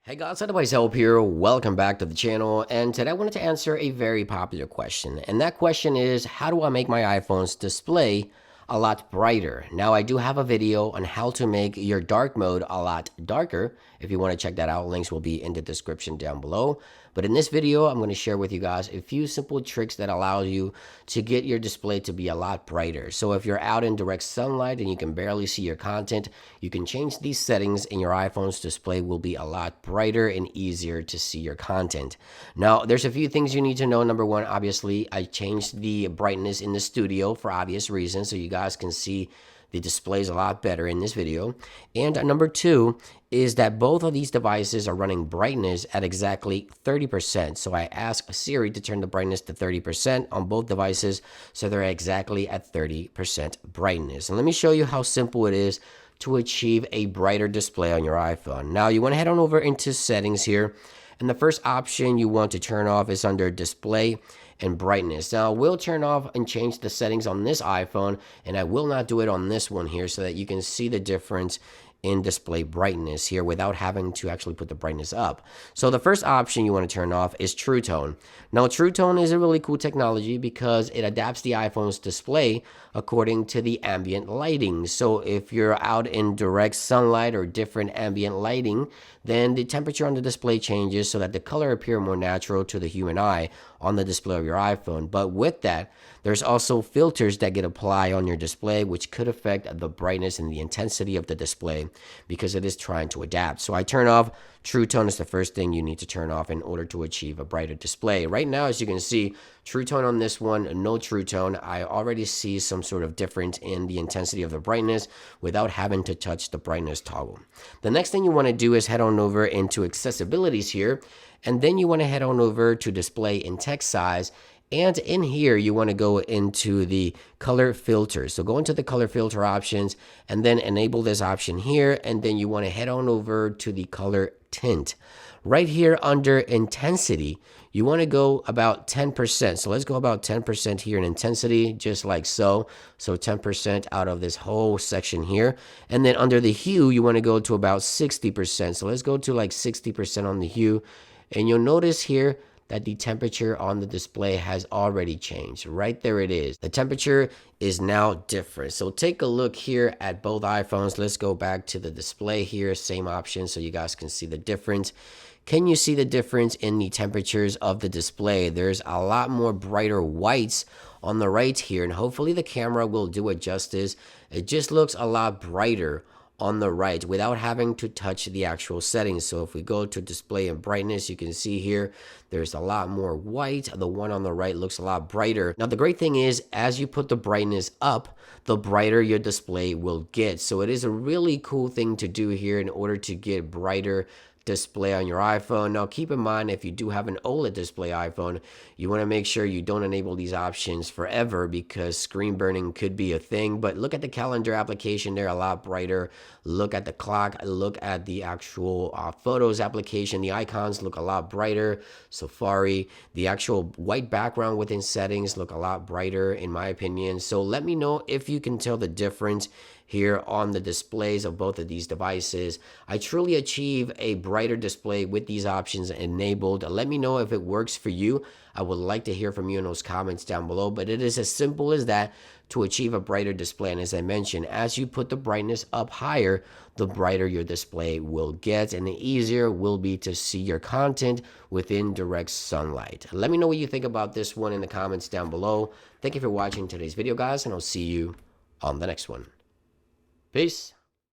Hey guys, Otherwise Help here. Welcome back to the channel. And today I wanted to answer a very popular question. And that question is, how do I make my iPhone's display a lot brighter? Now, I do have a video on how to make your dark mode a lot darker. If you want to check that out, links will be in the description down below. But in this video, I'm going to share with you guys a few simple tricks that allow you to get your display to be a lot brighter. So if you're out in direct sunlight and you can barely see your content, you can change these settings and your iPhone's display will be a lot brighter and easier to see your content. Now, there's a few things you need to know. Number one, obviously, I changed the brightness in the studio for obvious reasons so you guys can see the displays a lot better in this video. And number two is that both of these devices are running brightness at exactly 30%. So I asked Siri to turn the brightness to 30% on both devices, so they're exactly at 30% brightness. And let me show you how simple it is to achieve a brighter display on your iPhone. Now you want to head on over into settings here, and the first option you want to turn off is under display and brightness. Now we'll turn off and change the settings on this iPhone, and I will not do it on this one here so that you can see the difference in display brightness here without having to actually put the brightness up. So the first option you want to turn off is True Tone. Now True Tone is a really cool technology because it adapts the iPhone's display according to the ambient lighting. So if you're out in direct sunlight or different ambient lighting, then the temperature on the display changes so that the color appears more natural to the human eye on the display of your iPhone. But with that, there's also filters that get applied on your display, which could affect the brightness and the intensity of the display because it is trying to adapt. So I turn off True Tone is the first thing you need to turn off in order to achieve a brighter display. Right now, as you can see, True Tone on this one, no True Tone. I already see some sort of difference in the intensity of the brightness without having to touch the brightness toggle. The next thing you want to do is head on over into accessibilities here, and then you want to head on over to display and text size. And in here, you want to go into the color filters. So go into the color filter options and then enable this option here. And then you want to head on over to the color tint. Right here under intensity, you want to go about 10%. So let's go about 10% here in intensity, just like so. So 10% out of this whole section here. And then under the hue, you want to go to about 60%. So let's go to like 60% on the hue. And you'll notice here that the temperature on the display has already changed. Right there it is. The temperature is now different. So take a look here at both iPhones. Let's go back to the display here, same option so you guys can see the difference. Can you see the difference in the temperatures of the display? There's a lot more brighter whites on the right here, and hopefully the camera will do it justice. It just looks a lot brighter on the right without having to touch the actual settings. So if we go to display and brightness, you can see here there's a lot more white. The one on the right looks a lot brighter. Now the great thing is, as you put the brightness up, the brighter your display will get. So it is a really cool thing to do here in order to get brighter display on your iPhone. Now keep in mind, if you do have an OLED display iPhone, you want to make sure you don't enable these options forever because screen burning could be a thing. But look at the calendar application, they're a lot brighter. Look at the clock, look at the actual photos application, the icons look a lot brighter. Safari, the actual white background within settings look a lot brighter in my opinion. So let me know if you can tell the difference here on the displays of both of these devices. I truly achieve a brighter display with these options enabled. Let me know if it works for you. I would like to hear from you in those comments down below, but it is as simple as that to achieve a brighter display. And as I mentioned, as you put the brightness up higher, the brighter your display will get and the easier will be to see your content within direct sunlight. Let me know what you think about this one in the comments down below. Thank you for watching today's video, guys, and I'll see you on the next one. Peace.